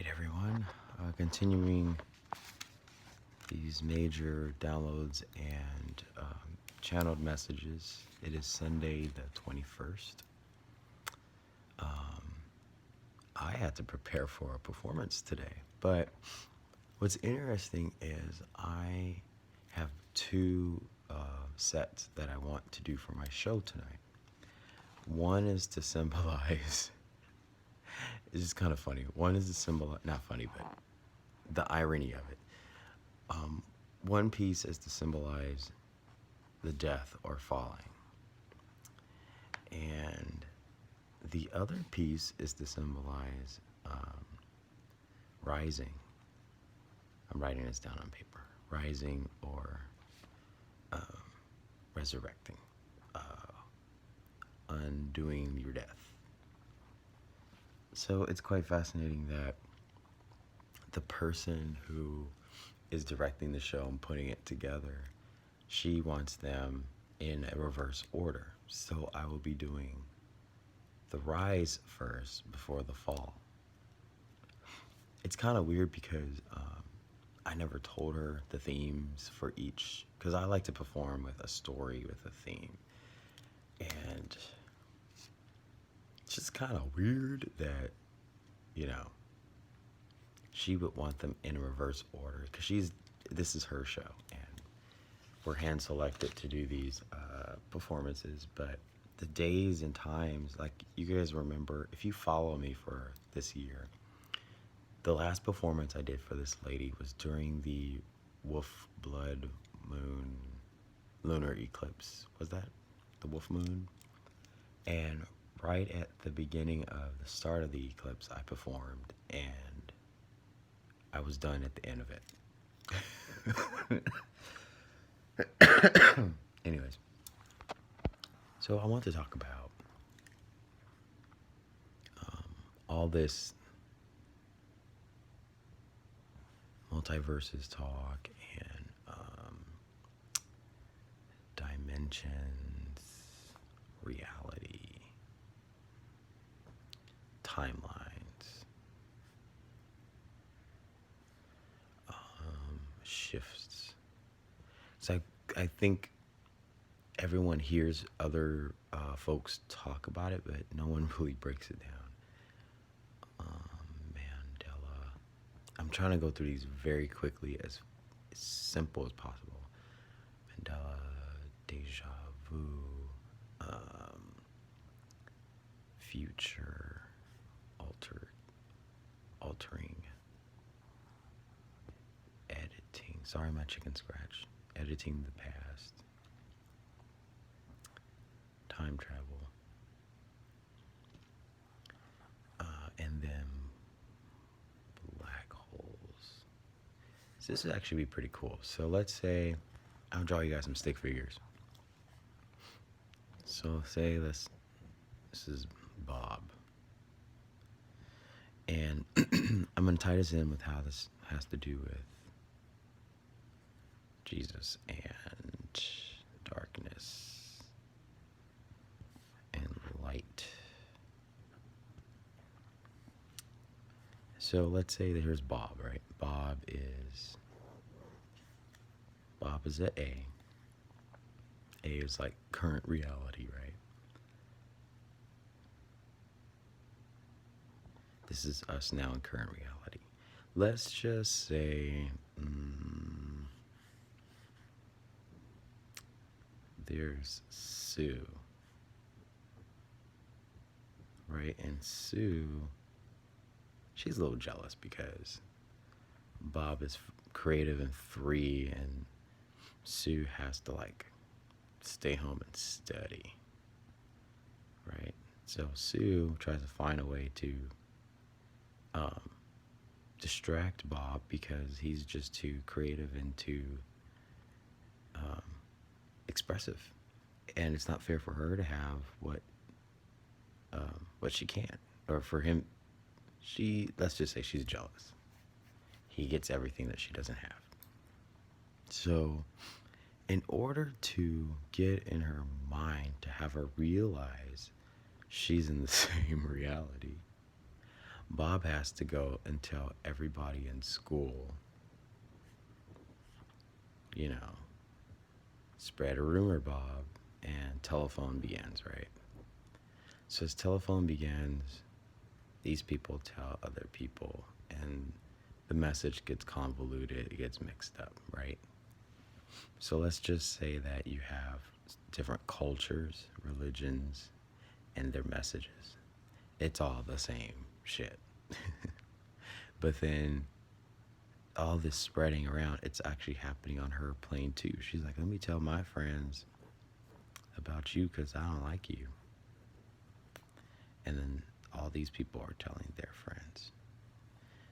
right, everyone. Continuing these major downloads and channeled messages. It is Sunday the 21st. I had to prepare for a performance today, but what's interesting is I have two sets that I want to do for my show tonight. One is to symbolize, it's just kind of funny. One is to symbolize, not funny, but the irony of it. One piece is to symbolize the death or falling. And the other piece is to symbolize rising. I'm writing this down on paper. Rising or resurrecting. Undoing your death. So it's quite fascinating that the person who is directing the show and putting it together, she wants them in a reverse order. So I will be doing the rise first before the fall. It's kind of weird because I never told her the themes for each, because I like to perform with a story with a theme. And it's just kind of weird that, she would want them in reverse order because this is her show and we're hand selected to do these performances. But the days and times, like you guys remember, if you follow me for this year, the last performance I did for this lady was during the wolf blood moon lunar eclipse. Was that the wolf moon? And right at the beginning of the start of the eclipse, I performed, and I was done at the end of it. Anyways, so I want to talk about all this multiverses talk and dimensions, reality, timelines, shifts. So I think everyone hears other folks talk about it, but no one really breaks it down. Mandela. I'm trying to go through these very quickly, as simple as possible. Mandela, deja vu, future, altering, editing. Sorry, my chicken scratch. Editing the past. Time travel. And then black holes. So this would actually be pretty cool. So let's say I'll draw you guys some stick figures. So say this is Bob. And I'm going to tie this in with how this has to do with Jesus and darkness and light. So let's say that here's Bob, right? Bob is at A. A is like current reality, right? This is us now in current reality. Let's just say there's Sue, right? And Sue, she's a little jealous because Bob is creative and free, and Sue has to stay home and study, right? So Sue tries to find a way to distract Bob because he's just too creative and too expressive, and it's not fair for her to have what she can't, or for him. Let's just say she's jealous. He gets everything that she doesn't have. So in order to get in her mind to have her realize she's in the same reality, Bob has to go and tell everybody in school, you know, spread a rumor, Bob, and telephone begins, right? So as telephone begins, these people tell other people, and the message gets convoluted, it gets mixed up, right? So let's just say that you have different cultures, religions, and their messages. It's all the same shit. But then all this spreading around, it's actually happening on her plane too. She's like, let me tell my friends about you because I don't like you. And then all these people are telling their friends.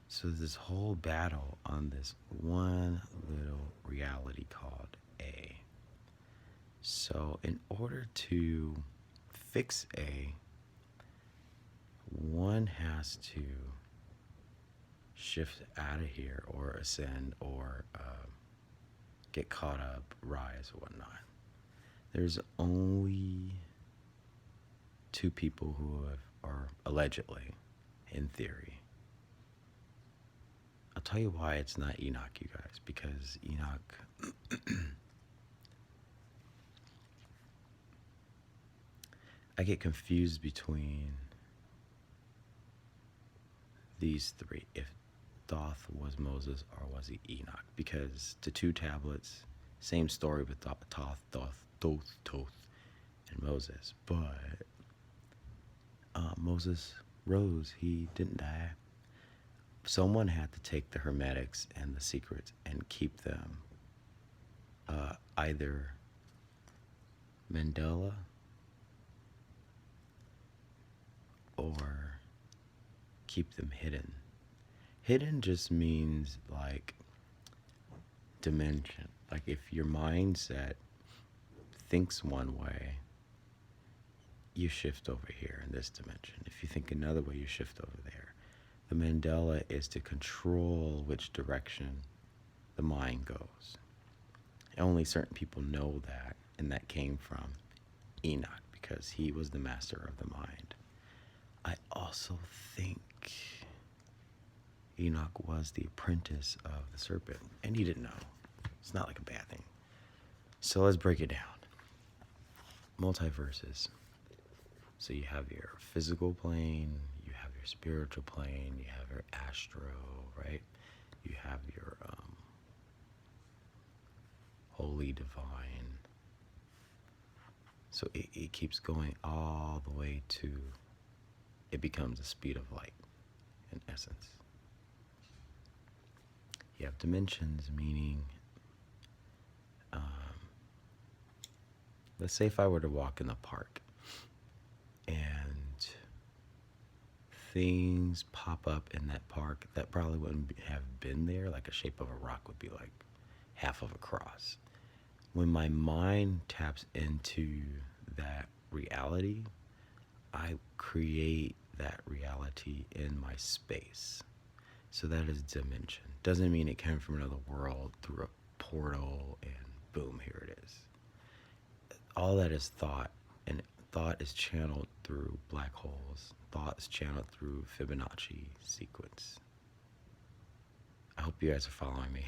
So this whole battle on this one little reality called A. So in order to fix A, one has to shift out of here or ascend or get caught up, rise, or whatnot. There's only two people who are allegedly, in theory. I'll tell you why it's not Enoch, you guys, because Enoch I get confused between these three. If Thoth was Moses or was he Enoch? Because the two tablets, same story with Thoth, and Moses. But Moses rose. He didn't die. Someone had to take the hermetics and the secrets and keep them either Mandela or keep them hidden. Hidden just means like dimension. Like if your mindset thinks one way, you shift over here in this dimension. If you think another way, you shift over there. The Mandela is to control which direction the mind goes. Only certain people know that, and that came from Enoch because he was the master of the mind. I also think Enoch was the apprentice of the serpent, and he didn't know. It's not like a bad thing. So let's break it down. Multiverses. So you have your physical plane, you have your spiritual plane, you have your astro, right? You have your holy divine. So it keeps going all the way to, it becomes the speed of light, in essence. You have dimensions, meaning, let's say if I were to walk in the park and things pop up in that park that probably wouldn't have been there, like a shape of a rock would be like half of a cross. When my mind taps into that reality, I create that reality in my space. So that is dimension. Doesn't mean it came from another world through a portal and boom, here it is. All that is thought, and thought is channeled through black holes. Thought is channeled through Fibonacci sequence. I hope you guys are following me.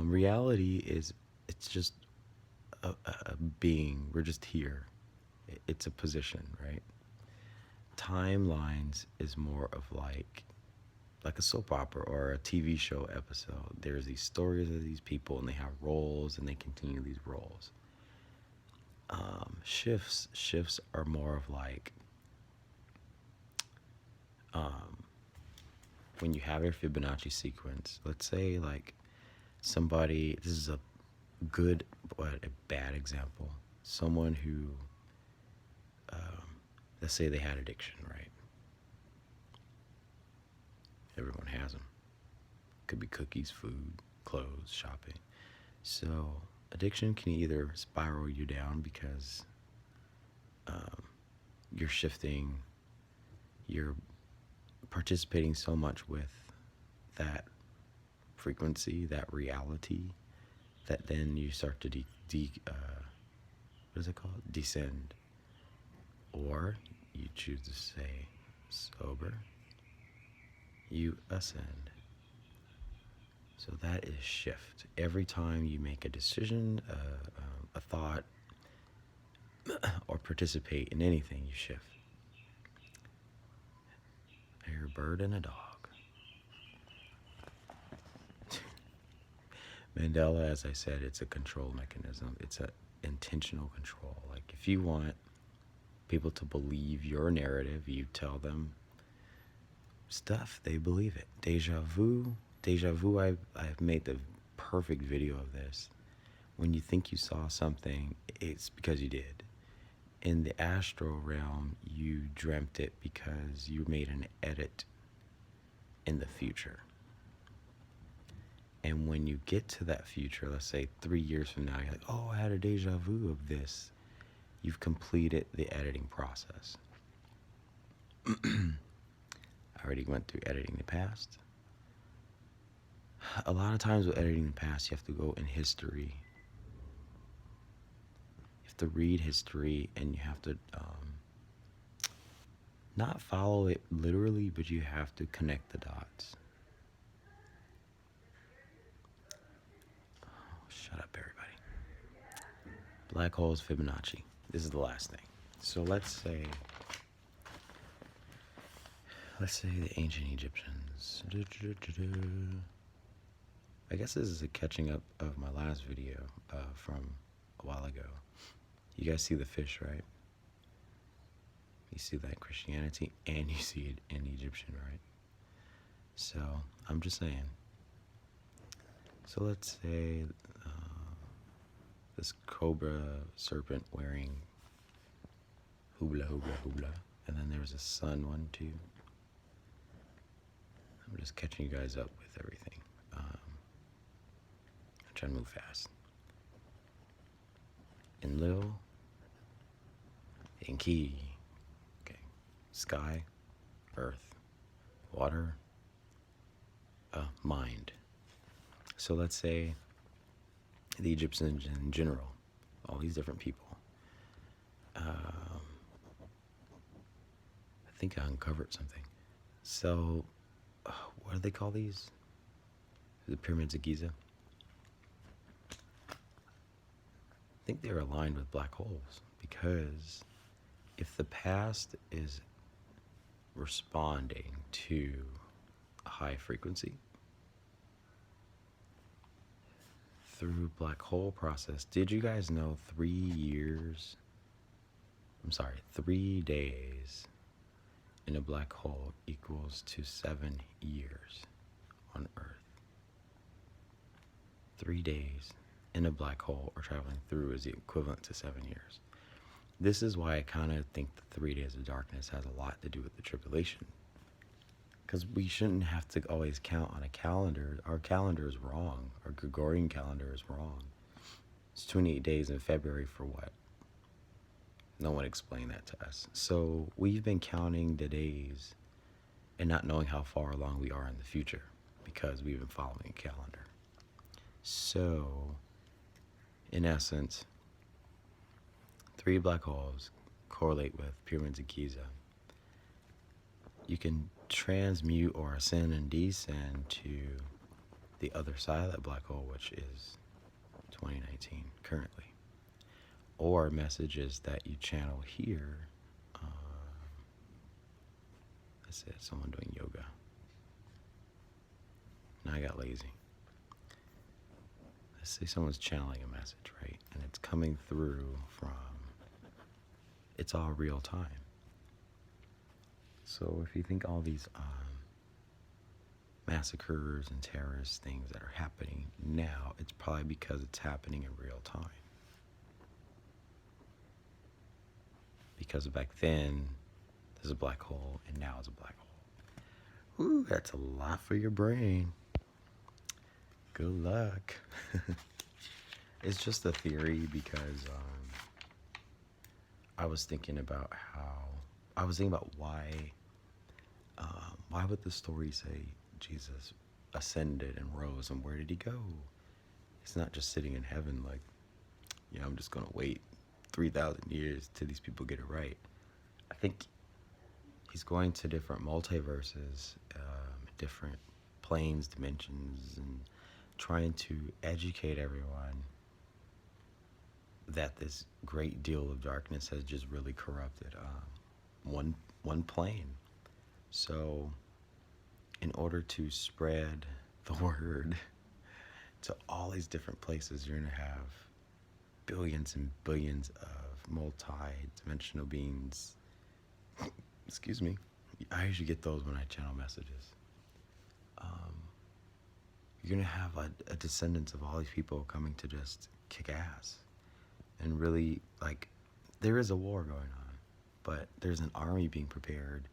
Reality is, it's just a being. We're just here. It's a position, right? Timelines is more of like a soap opera or a TV show episode. There's these stories of these people and they have roles and they continue these roles. Shifts are more of like when you have your Fibonacci sequence. Let's say like somebody, this is a good but a bad example. Someone who, let's say they had addiction, right? Everyone has them. Could be cookies, food, clothes, shopping. So addiction can either spiral you down because you're shifting, you're participating so much with that frequency, that reality, that then you start to what is it called? Descend. Or you choose to say, sober, you ascend. So that is shift. Every time you make a decision, a thought, or participate in anything, you shift. I hear a bird and a dog. Mandela, as I said, it's a control mechanism. It's an intentional control. Like if you want people to believe your narrative, you tell them stuff, they believe it. Deja vu, I've made the perfect video of this. When you think you saw something, it's because you did. In the astral realm, you dreamt it because you made an edit in the future. And when you get to that future, let's say 3 years from now, you're like, oh, I had a deja vu of this. You've completed the editing process. I already went through editing the past. A lot of times with editing the past, you have to go in history. You have to read history, and you have to not follow it literally, but you have to connect the dots. Shut up, everybody. Black holes, Fibonacci. This is the last thing. So let's say the ancient Egyptians. I guess this is a catching up of my last video from a while ago. You guys see the fish, right? You see that in Christianity, and you see it in Egyptian, right? So I'm just saying. So let's say this cobra serpent wearing hoobla, hoobla, hoobla. And then there's a sun one too. I'm just catching you guys up with everything. I'm trying to move fast. Enlil, Enki, okay, sky, earth, water, mind. So let's say the Egyptians in general, all these different people. I think I uncovered something. So, what do they call these? The pyramids of Giza? I think they're aligned with black holes, because if the past is responding to a high frequency through black hole process, did you guys know 3 days in a black hole equals to 7 years on Earth? 3 days in a black hole or traveling through is the equivalent to 7 years. This is why I kind of think the 3 days of darkness has a lot to do with the tribulation. Because we shouldn't have to always count on a calendar. Our calendar is wrong. Our Gregorian calendar is wrong. It's 28 days in February for what? No one explained that to us. So we've been counting the days and not knowing how far along we are in the future because we've been following a calendar. So, in essence, 3 black holes correlate with pyramids of Giza. You can transmute or ascend and descend to the other side of that black hole, which is 2019 currently. Or messages that you channel here. That's it, someone doing yoga. Now I got lazy. Let's say someone's channeling a message, right? And it's coming through from, it's all real time. So if you think all these massacres and terrorist things that are happening now, it's probably because it's happening in real time. Because back then, there's a black hole, and now it's a black hole. Ooh, that's a lot for your brain. Good luck. It's just a theory because I was thinking about why would the story say Jesus ascended and rose, and where did he go? He's not just sitting in heaven like, I'm just going to wait 3,000 years till these people get it right. I think he's going to different multiverses, different planes, dimensions, and trying to educate everyone that this great deal of darkness has just really corrupted one plane. So, in order to spread the word to all these different places, you're gonna have billions and billions of multi-dimensional beings. Excuse me. I usually get those when I channel messages. You're gonna have a descendants of all these people coming to just kick ass, and really, like, there is a war going on, but there's an army being prepared.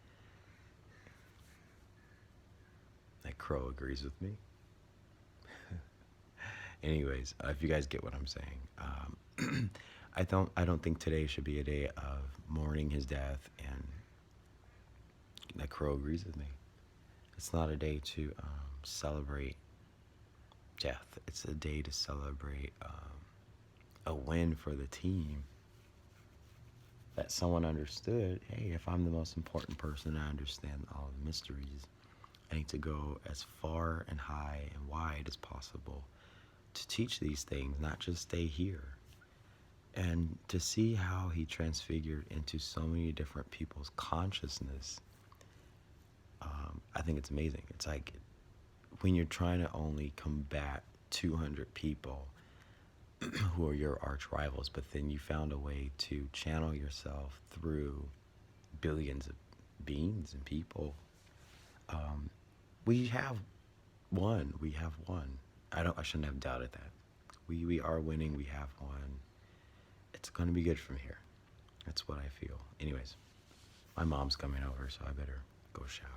That crow agrees with me. Anyways, if you guys get what I'm saying, I don't think today should be a day of mourning his death, and that crow agrees with me. It's not a day to celebrate death. It's a day to celebrate a win for the team. That someone understood, hey, if I'm the most important person, I understand all the mysteries. I need to go as far and high and wide as possible to teach these things, not just stay here. And to see how he transfigured into so many different people's consciousness, I think it's amazing. It's like when you're trying to only combat 200 people who are your arch rivals, but then you found a way to channel yourself through billions of beings and people. We have won. We have won. I shouldn't have doubted that. We are winning. We have won. It's gonna be good from here. That's what I feel. Anyways, my mom's coming over, so I better go shower.